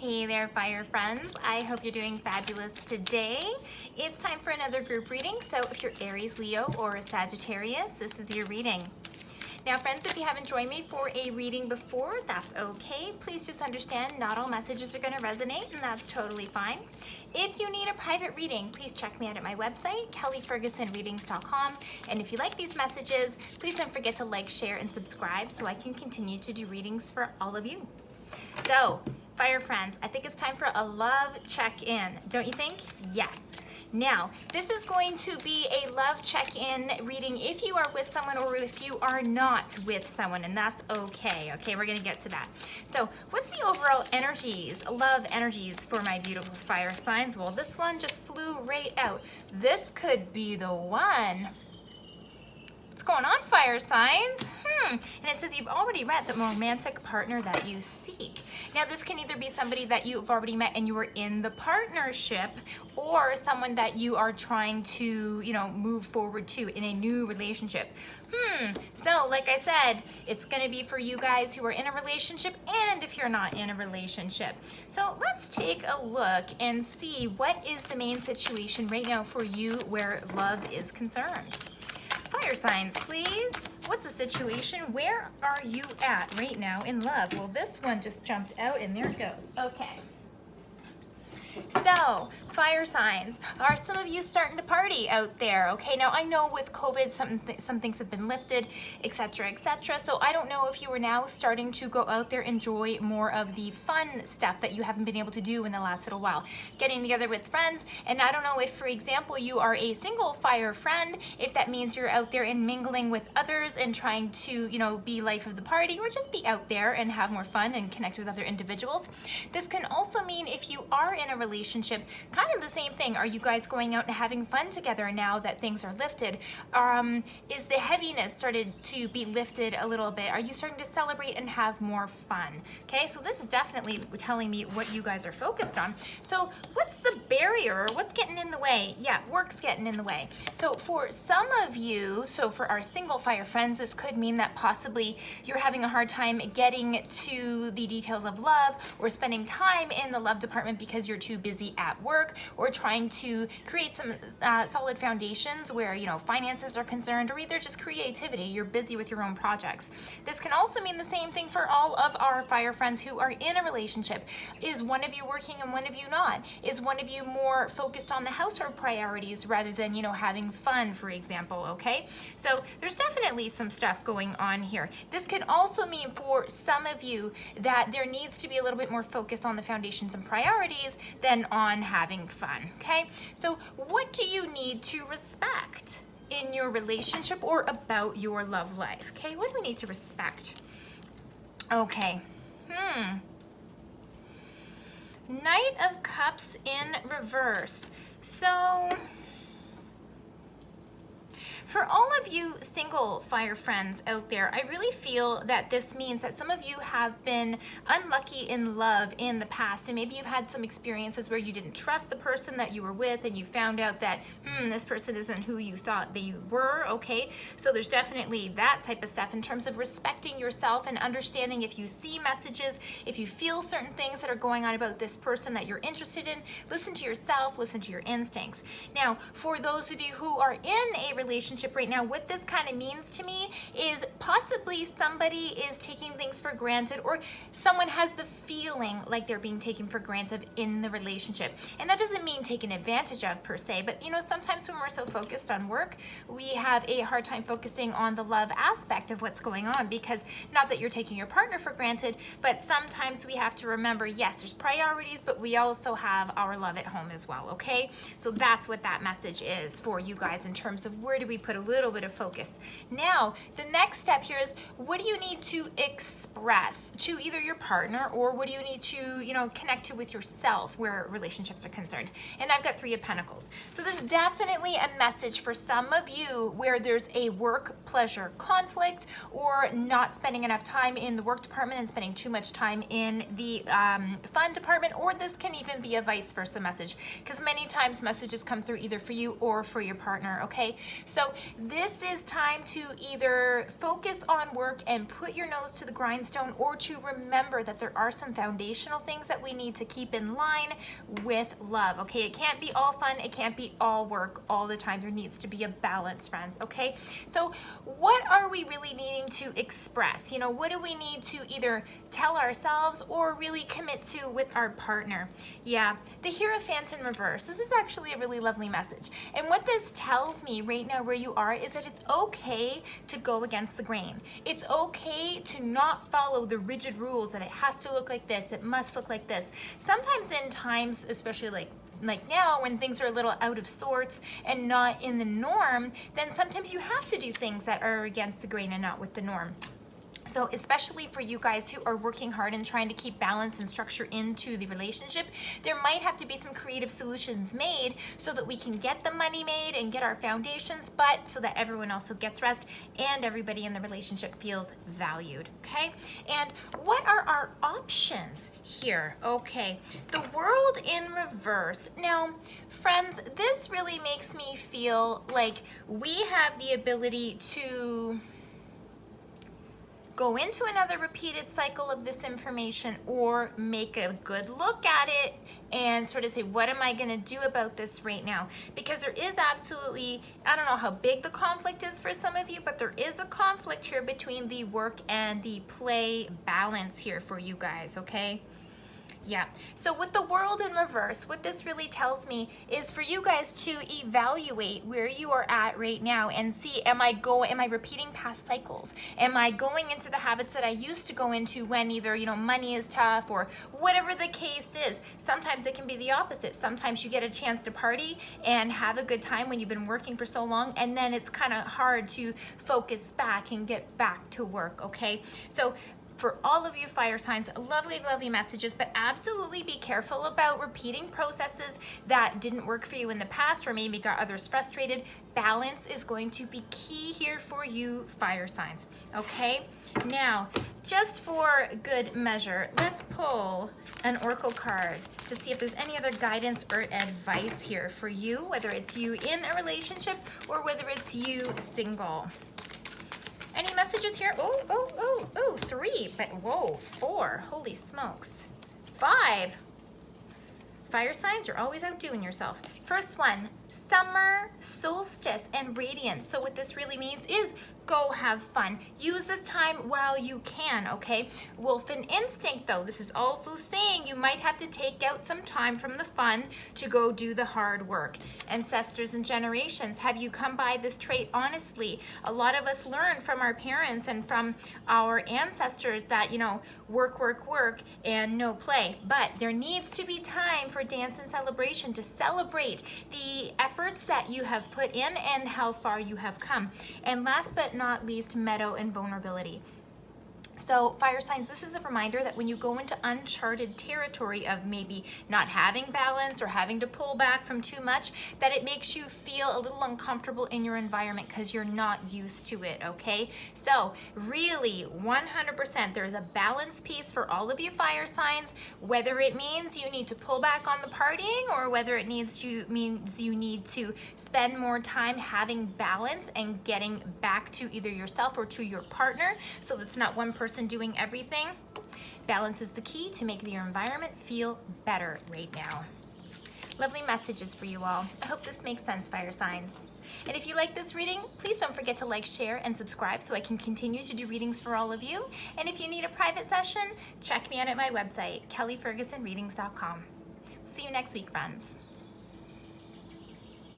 Hey there, fire friends. I hope you're doing fabulous today. It's time for another group reading. So if you're Aries, Leo, or a Sagittarius, this is your reading. Now, friends, if you haven't joined me for a reading before, that's okay. Please just understand not all messages are going to resonate, and that's totally fine. If you need a private reading, please check me out at my website, kellyfergusonreadings.com. And if you like these messages, please don't forget to like, share, and subscribe so I can continue to do readings for all of you. So, fire friends, I think it's time for a love check-in. Don't you think? Yes. Now, this is going to be a love check-in reading if you are with someone or if you are not with someone, and that's okay. Okay, we're going to get to that. So, what's the overall energies, love energies for my beautiful fire signs? Well, this one just flew right out. This could be the one. What's going on, fire signs? And it says you've already met the romantic partner that you seek. Now, this can either be somebody that you've already met and you are in the partnership, or someone that you are trying to, move forward to in a new relationship. So, like I said, it's going to be for you guys who are in a relationship and if you're not in a relationship. So, let's take a look and see what is the main situation right now for you where love is concerned. Fire signs, please. What's the situation? Where are you at right now in love? Well, this one just jumped out and there it goes. Okay. So, fire signs, are some of you starting to party out there? Okay, now I know with COVID, some things have been lifted, etc., etc. So I don't know if you are now starting to go out there, enjoy more of the fun stuff that you haven't been able to do in the last little while. Getting together with friends, and I don't know if, for example, you are a single fire friend, if that means you're out there and mingling with others and trying to, be life of the party, or just be out there and have more fun and connect with other individuals. This can also mean if you are in a relationship, kind of the same thing. Are you guys going out and having fun together now that things are lifted? Is the heaviness started to be lifted a little bit? Are you starting to celebrate and have more fun? Okay, so this is definitely telling me what you guys are focused on. So what's the barrier? What's getting in the way? Yeah, work's getting in the way. So for some of you, for our single fire friends, this could mean that possibly you're having a hard time getting to the details of love or spending time in the love department because you're too busy at work, or trying to create some solid foundations where finances are concerned, or either just creativity. You're busy with your own projects. This can also mean the same thing for all of our fire friends who are in a relationship. Is one of you working and one of you not? Is one of you more focused on the household priorities rather than having fun, for example? Okay, so there's definitely some stuff going on here. This could also mean for some of you that there needs to be a little bit more focus on the foundations and priorities than on having fun. Okay, so what do you need to respect in your relationship or about your love life? Okay, what do we need to respect? Okay, Knight of Cups in reverse. So for all of you single fire friends out there, I really feel that this means that some of you have been unlucky in love in the past, and maybe you've had some experiences where you didn't trust the person that you were with and you found out that this person isn't who you thought they were. Okay, so there's definitely that type of stuff in terms of respecting yourself and understanding if you see messages, if you feel certain things that are going on about this person that you're interested in, listen to yourself, listen to your instincts. Now, for those of you who are in a relationship right now, what this kind of means to me is possibly somebody is taking things for granted, or someone has the feeling like they're being taken for granted in the relationship. And that doesn't mean taken advantage of per se, but sometimes when we're so focused on work, we have a hard time focusing on the love aspect of what's going on, because not that you're taking your partner for granted, but sometimes we have to remember, yes, there's priorities, but we also have our love at home as well. Okay, so that's what that message is for you guys in terms of where do we put a little bit of focus. Now, the next step here is, what do you need to express to either your partner, or what do you need to, connect to with yourself where relationships are concerned? And I've got Three of Pentacles. So this is definitely a message for some of you where there's a work-pleasure conflict, or not spending enough time in the work department and spending too much time in the fun department, or this can even be a vice versa message, because many times messages come through either for you or for your partner. Okay, so So this is time to either focus on work and put your nose to the grindstone, or to remember that there are some foundational things that we need to keep in line with love, okay? It can't be all fun, it can't be all work all the time. There needs to be a balance, friends, okay? So what are we really needing to express? You know, what do we need to either tell ourselves or really commit to with our partner? Yeah, the Hierophant in reverse. This is actually a really lovely message. And what this tells me right now where you are is that it's okay to go against the grain. It's okay to not follow the rigid rules of it has to look like this, it must look like this. Sometimes in times, especially like now, when things are a little out of sorts and not in the norm, then sometimes you have to do things that are against the grain and not with the norm. So especially for you guys who are working hard and trying to keep balance and structure into the relationship, there might have to be some creative solutions made so that we can get the money made and get our foundations, but so that everyone also gets rest and everybody in the relationship feels valued, okay? And what are our options here? Okay, the World in reverse. Now, friends, this really makes me feel like we have the ability to go into another repeated cycle of this information, or make a good look at it and sort of say, what am I going to do about this right now? Because there is absolutely, I don't know how big the conflict is for some of you, but there is a conflict here between the work and the play balance here for you guys, okay? Yeah, so with the World in reverse, what this really tells me is for you guys to evaluate where you are at right now and see, am I repeating past cycles? Am I going into the habits that I used to go into when either, you know, money is tough or whatever the case is? Sometimes it can be the opposite. Sometimes you get a chance to party and have a good time when you've been working for so long, and then it's kind of hard to focus back and get back to work, okay? So for all of you fire signs, lovely, lovely messages, but absolutely be careful about repeating processes that didn't work for you in the past or maybe got others frustrated. Balance is going to be key here for you fire signs, okay? Now, just for good measure, let's pull an oracle card to see if there's any other guidance or advice here for you, whether it's you in a relationship or whether it's you single. Any messages here? Oh, 3, but whoa, 4, holy smokes. 5. Fire signs, you're always outdoing yourself. First one, summer solstice and radiance. So what this really means is go have fun. Use this time while you can, okay? Wolf and instinct though, this is also saying you might have to take out some time from the fun to go do the hard work. Ancestors and generations, have you come by this trait honestly? A lot of us learn from our parents and from our ancestors that, you know, work, work, work and no play. But there needs to be time for dance and celebration to celebrate the efforts that you have put in and how far you have come. And last but not least, meadow and vulnerability. So fire signs, this is a reminder that when you go into uncharted territory of maybe not having balance or having to pull back from too much, that it makes you feel a little uncomfortable in your environment because you're not used to it, okay? So really, 100%, there's a balance piece for all of you fire signs, whether it means you need to pull back on the partying or whether it means you need to spend more time having balance and getting back to either yourself or to your partner, so that's not one person doing everything. Balance is the key to make your environment feel better right now. Lovely messages for you all. I hope this makes sense, fire signs. And if you like this reading, please don't forget to like, share, and subscribe so I can continue to do readings for all of you. And if you need a private session, check me out at my website, kellyfergusonreadings.com. See you next week, friends.